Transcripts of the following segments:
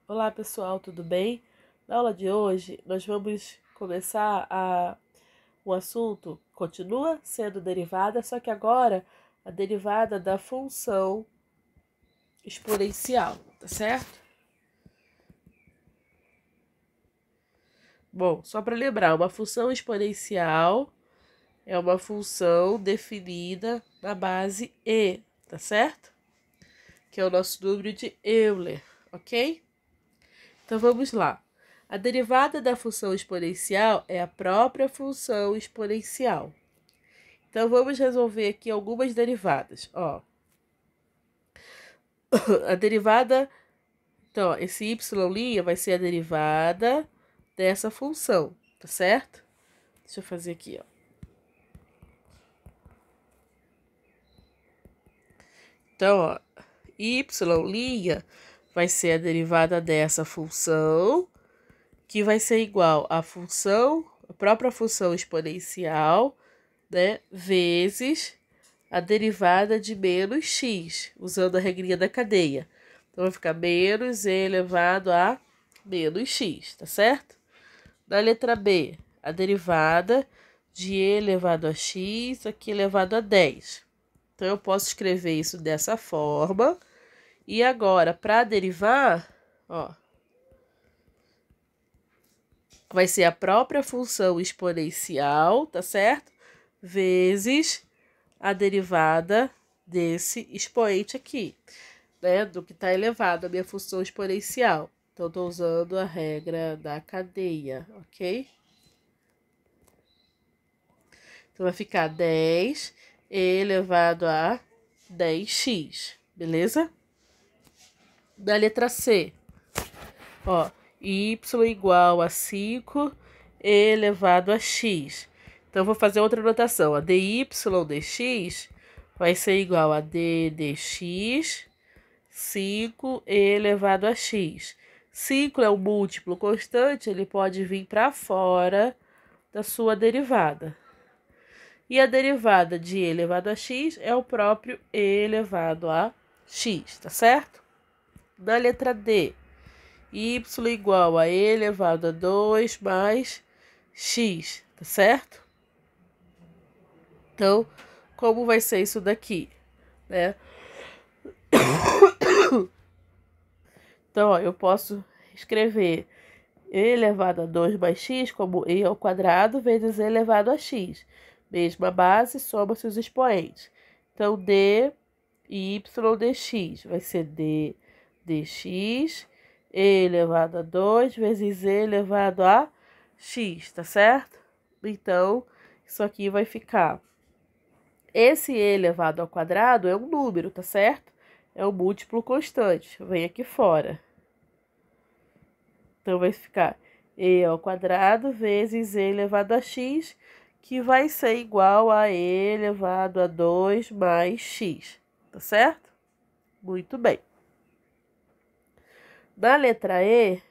Olá pessoal, tudo bem? Na aula de hoje nós vamos começar o assunto continua sendo derivada, só que agora a derivada da função exponencial, tá certo? Bom, só para lembrar, uma função exponencial é uma função definida na base e, tá certo? Que é o nosso número de Euler, ok? Então vamos lá. A derivada da função exponencial é a própria função exponencial. Então vamos resolver aqui algumas derivadas. Ó, a derivada, então, ó, esse y' vai ser a derivada dessa função, tá certo? Deixa eu fazer aqui, ó. Então, ó, y' vai ser a derivada dessa função, que vai ser igual à função, a própria função exponencial, né, vezes a derivada de menos x, usando a regrinha da cadeia. Então, vai ficar menos e elevado a menos x, tá certo? Na letra B, a derivada de e elevado a x, aqui elevado a 10. Então, eu posso escrever isso dessa forma. E agora, para derivar, ó, vai ser a própria função exponencial, tá certo? Vezes a derivada desse expoente aqui, né? Do que está elevado, a minha função exponencial. Então, estou usando a regra da cadeia, ok? Então, vai ficar 10 elevado a 10x, beleza? Da letra C, ó, y igual a 5 elevado a x. Então, eu vou fazer outra notação. A dy dx vai ser igual a d dx 5 elevado a x. 5 é um múltiplo constante, ele pode vir para fora da sua derivada. E a derivada de e elevado a x é o próprio e elevado a x, tá certo? Na letra D, y igual a e elevado a 2 mais x, tá certo? Então, como vai ser isso daqui, né? Então, ó, eu posso escrever e elevado a 2 mais x como e ao quadrado vezes e elevado a x. Mesma base, soma-se os expoentes. Então, d y dx vai ser d dx e elevado a 2 vezes e elevado a x, tá certo? Então, isso aqui vai ficar... Esse e elevado ao quadrado é um número, tá certo? É um múltiplo constante. Vem aqui fora. Então, vai ficar e ao quadrado vezes e elevado a x, que vai ser igual a e elevado a 2 mais x, tá certo? Muito bem. Na letra E,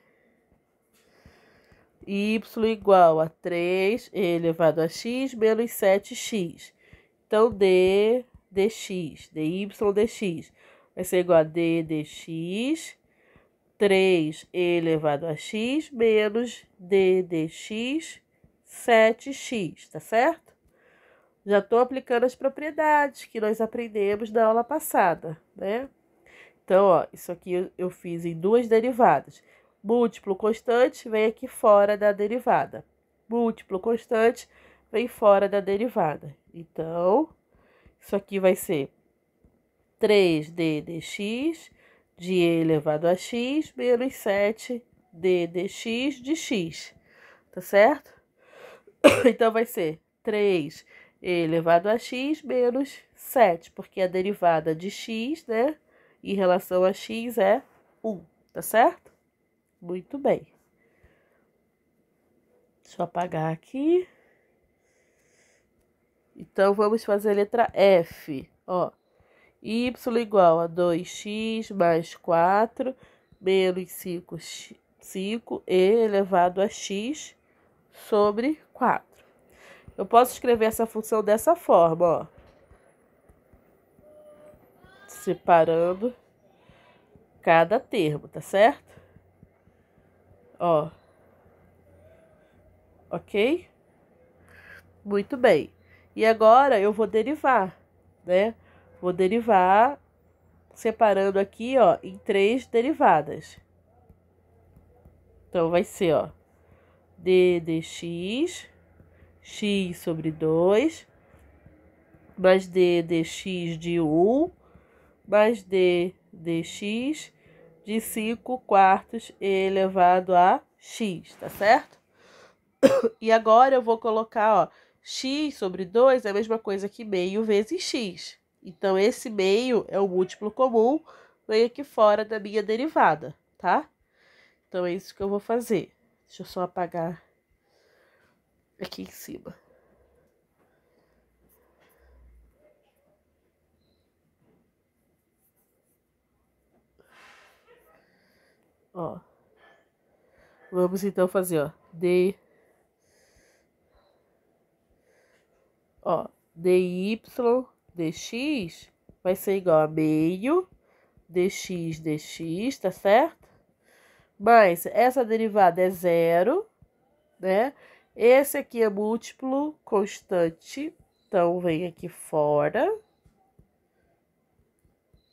y igual a 3 elevado a x menos 7x. Então, dx, dy dx, vai ser igual a d dx 3 elevado a x menos d dx 7x, tá certo? Já estou aplicando as propriedades que nós aprendemos na aula passada, né? Então, ó, isso aqui eu fiz em duas derivadas. Múltiplo constante vem aqui fora da derivada. Múltiplo constante vem fora da derivada. Então, isso aqui vai ser 3d dx de e elevado a x menos 7d dx de x, tá certo? Então, vai ser 3 elevado a x menos 7, porque a derivada de x, né, em relação a x é 1, tá certo? Muito bem. Deixa eu apagar aqui. Então, vamos fazer a letra F, ó. Y igual a 2x mais 4 menos 5 e elevado a x sobre 4. Eu posso escrever essa função dessa forma, ó. Separando cada termo, tá certo? Ó. Ok? Muito bem. E agora eu vou derivar, né? Vou derivar separando aqui, ó, em 3 derivadas. Então, vai ser, ó, d dx, x sobre 2, mais d dx de 1, mais d dx de 5 quartos elevado a x, tá certo? E agora eu vou colocar, ó, x sobre 2 é a mesma coisa que meio vezes x. Então, esse meio é o múltiplo comum, vem aqui fora da minha derivada, tá? Então, é isso que eu vou fazer. Deixa eu só apagar aqui em cima. Ó. Vamos então fazer, ó, dy dx vai ser igual a meio dx, tá certo? Mas essa derivada é zero, né? Esse aqui é múltiplo constante, então vem aqui fora,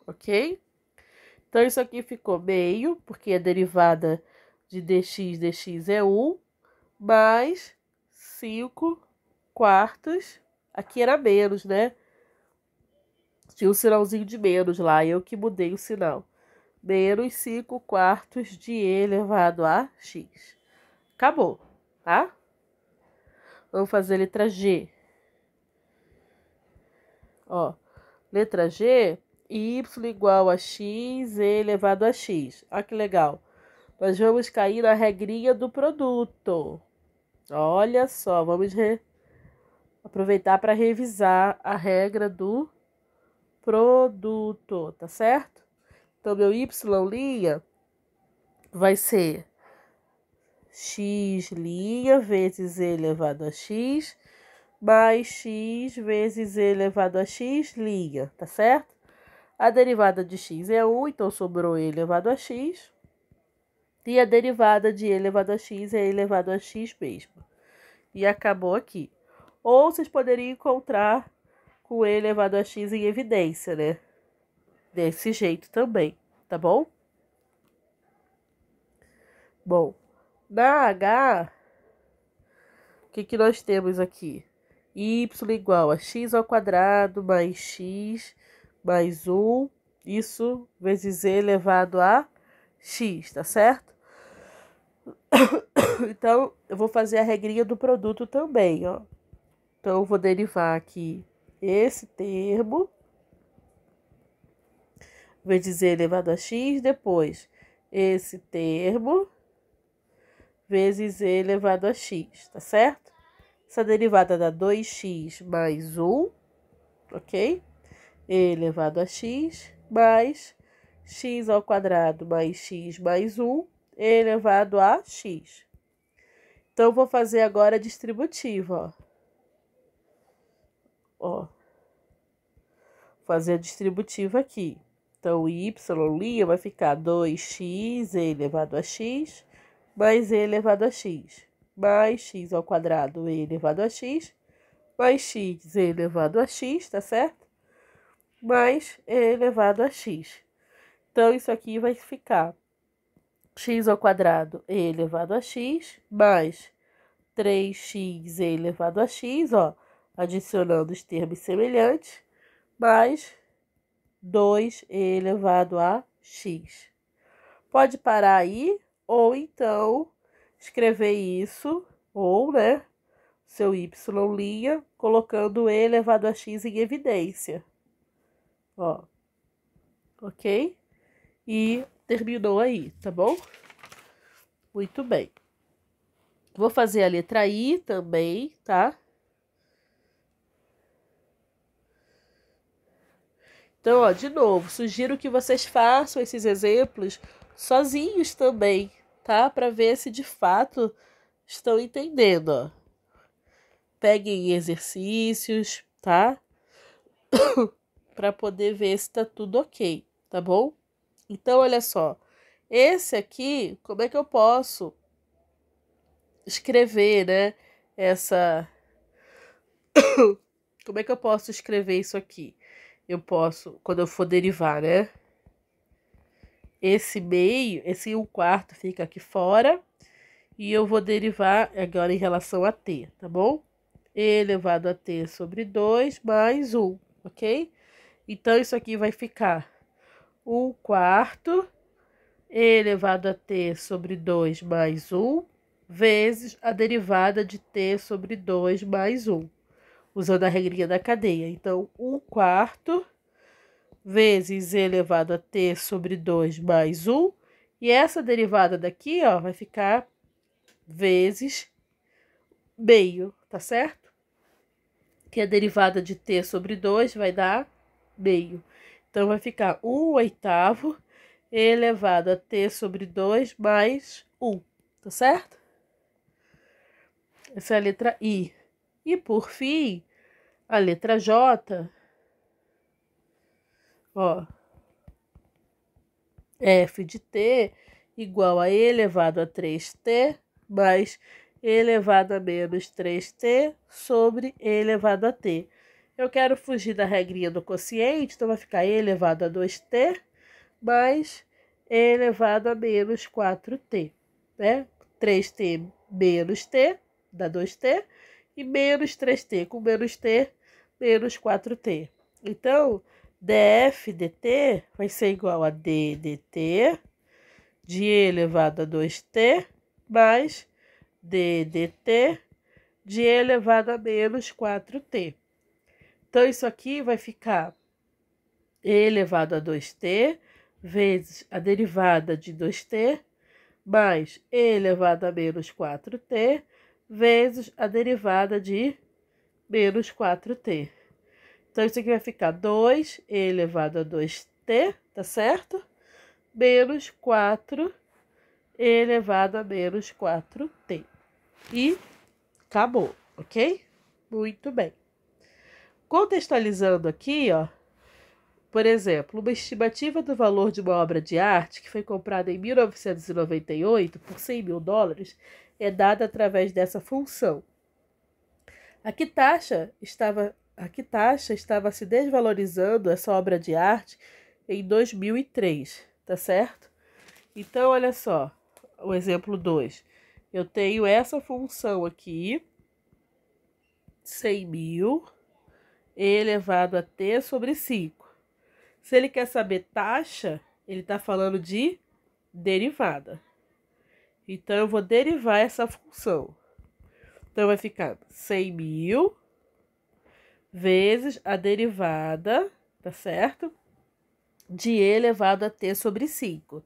ok? Então, isso aqui ficou meio, porque a derivada de dx é 1, mais 5 quartos. Aqui era menos, né? Tinha um sinalzinho de menos lá, eu que mudei o sinal. Menos 5 quartos de e elevado a x. Acabou, tá? Vamos fazer a letra G. Ó, letra G, y igual a x e elevado a x. Olha que legal. Nós vamos cair na regrinha do produto. Olha só, vamos aproveitar para revisar a regra do produto, tá certo? Então, meu y' vai ser x' vezes e elevado a x, mais x vezes e elevado a x', tá certo? A derivada de x é 1, então sobrou e elevado a x. E a derivada de e elevado a x é e elevado a x mesmo. E acabou aqui. Ou vocês poderiam encontrar com e elevado a x em evidência, né? Desse jeito também, tá bom? Bom, na H, o que nós temos aqui? Y igual a x ao quadrado mais x mais 1, isso vezes e elevado a x, tá certo? Então, eu vou fazer a regrinha do produto também, ó. Então, eu vou derivar aqui esse termo, vezes e elevado a x, depois esse termo, vezes e elevado a x, tá certo? Essa derivada dá 2x mais 1, ok? E elevado a x, mais x ao quadrado mais x mais 1, e elevado a x. Então, eu vou fazer agora a distributiva, ó. Fazer a distributiva aqui. Então, o y' vai ficar 2x e elevado a x, mais e elevado a x, mais x ao quadrado e elevado a x, mais x e elevado a x, tá certo? Mais e elevado a x. Então, isso aqui vai ficar x ao quadrado e elevado a x, mais 3x e elevado a x, ó, adicionando os termos semelhantes, mais 2 elevado a x. Pode parar aí, ou então escrever isso, ou, né, seu y', colocando e elevado a x em evidência. Ó, ok? E terminou aí, tá bom? Muito bem. Vou fazer a letra I também, tá? Então, ó, de novo, sugiro que vocês façam esses exemplos sozinhos também, tá? Para ver se de fato estão entendendo, ó. Peguem exercícios, tá? Para poder ver se tá tudo ok, tá bom? Então, olha só. Esse aqui, como é que eu posso escrever, né, essa... Como é que eu posso escrever isso aqui? Eu posso, quando eu for derivar, né? Esse meio, esse 1/4 fica aqui fora. E eu vou derivar agora em relação a t, tá bom? E elevado a t sobre 2 mais 1, ok? Então, isso aqui vai ficar 1/4 elevado a t sobre 2 mais 1 vezes a derivada de t sobre 2 mais 1, usando a regrinha da cadeia. Então, 1/4 vezes e elevado a t sobre 2 mais 1. E essa derivada daqui, ó, vai ficar vezes meio, tá certo? Que a derivada de t sobre 2 vai dar meio. Então, vai ficar 1/8 elevado a t sobre 2 mais 1, tá certo? Essa é a letra I. E, por fim, a letra J, ó, f de t igual a e elevado a 3t mais e elevado a menos 3t sobre e elevado a t. Eu quero fugir da regrinha do quociente, então vai ficar e elevado a 2t mais e elevado a menos 4t, né? 3t menos t dá 2t e menos 3t com menos t, menos 4t. Então, df dt vai ser igual a d dt de e elevado a 2t mais d dt de e elevado a menos 4t. Então, isso aqui vai ficar e elevado a 2t vezes a derivada de 2t mais e elevado a menos 4t vezes a derivada de menos 4t. Então, isso aqui vai ficar 2e elevado a 2t, tá certo? Menos 4e elevado a menos 4t. E acabou, ok? Muito bem. Contextualizando aqui, ó, por exemplo, uma estimativa do valor de uma obra de arte que foi comprada em 1998 por $100.000 é dada através dessa função. A que taxa estava se desvalorizando essa obra de arte em 2003, tá certo? Então, olha só, o exemplo 2. Eu tenho essa função aqui, 100.000 elevado a t sobre 5. Se ele quer saber taxa, ele está falando de derivada. Então, eu vou derivar essa função. Então, vai ficar 100.000 vezes a derivada, tá certo? De e elevado a t sobre 5.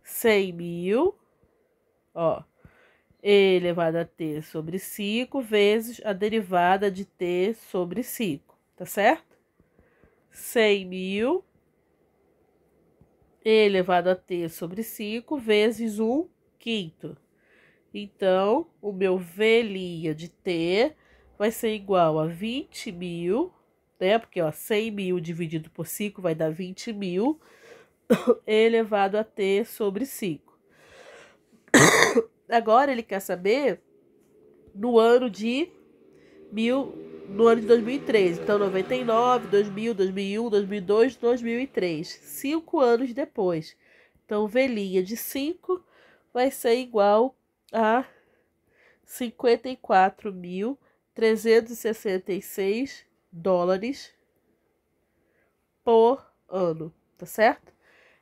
100.000, ó, e elevado a t sobre 5 vezes a derivada de t sobre 5, tá certo? 100.000 e elevado a t sobre 5 vezes 1/5. Então, o meu V' de t vai ser igual a 20.000, né? Porque, ó, 100.000 dividido por 5 vai dar 20.000 elevado a t sobre 5. Agora, ele quer saber no ano de 2003. Então, 99, 2000, 2001, 2002, 2003. 5 anos depois. Então, V' de 5 vai ser igual a $54.366 por ano, tá certo?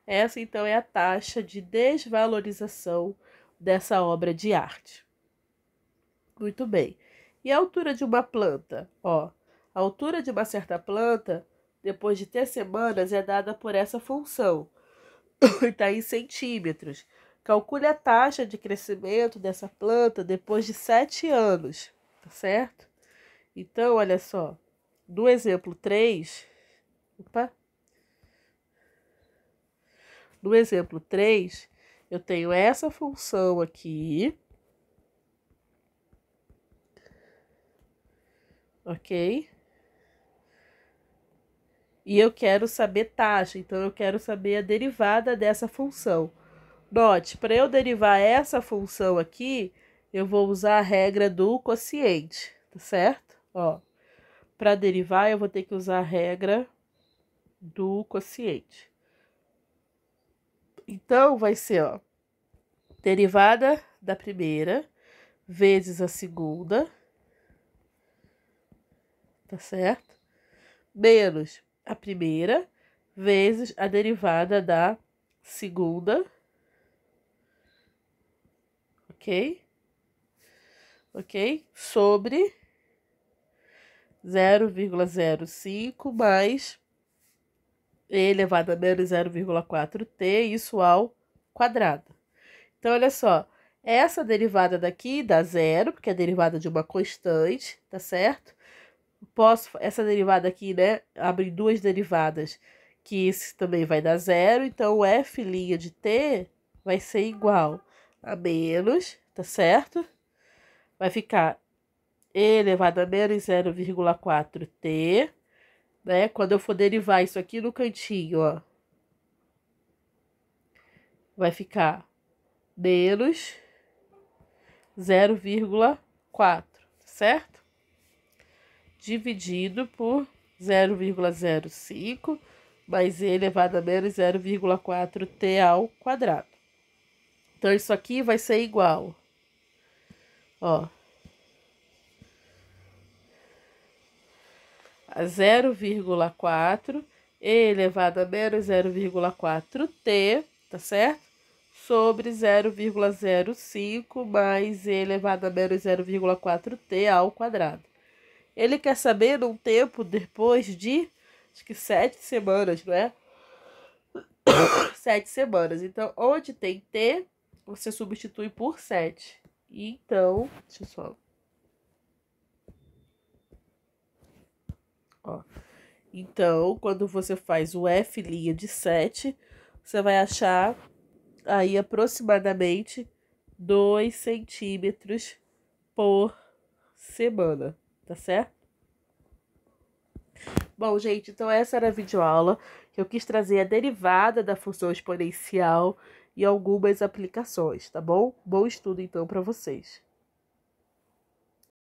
Essa, então, é a taxa de desvalorização dessa obra de arte. Muito bem. E a altura de uma planta? Ó, a altura de uma certa planta, depois de 3 semanas, é dada por essa função. Está em centímetros. Calcule a taxa de crescimento dessa planta depois de 7 anos, tá certo? Então, olha só, no exemplo 3, no exemplo 3, eu tenho essa função aqui, ok? E eu quero saber taxa, então eu quero saber a derivada dessa função. Note, para eu derivar essa função aqui, eu vou usar a regra do quociente, tá certo? Ó, para derivar, eu vou ter que usar a regra do quociente. Então, vai ser, ó, derivada da primeira vezes a segunda, tá certo? Menos a primeira vezes a derivada da segunda, ok? Ok? Sobre 0,05 mais e elevado a menos 0,4t, isso ao quadrado. Então, olha só, essa derivada daqui dá zero, porque é a derivada de uma constante, tá certo? Essa derivada aqui, né, abre duas derivadas, que isso também vai dar zero, então o f' de t vai ser igual a menos, tá certo? Vai ficar e elevado a menos 0,4t, né? Quando eu for derivar isso aqui no cantinho, ó, vai ficar menos 0,4, certo? Dividido por 0,05 mais e elevado a menos 0,4t ao quadrado. Então, isso aqui vai ser igual, ó, a 0,4 e elevado a menos 0,4t, tá certo? Sobre 0,05 mais e elevado a menos 0,4t ao quadrado. Ele quer saber num tempo depois de, acho que 7 semanas, não é? 7 semanas. Então, onde tem t, você substitui por 7. Então, deixa eu só... Ó. Então, quando você faz o f' de 7, você vai achar aí aproximadamente 2 centímetros por semana, tá certo? Bom, gente, então essa era a videoaula que eu quis trazer a derivada da função exponencial e algumas aplicações, tá bom? Bom estudo, então, para vocês.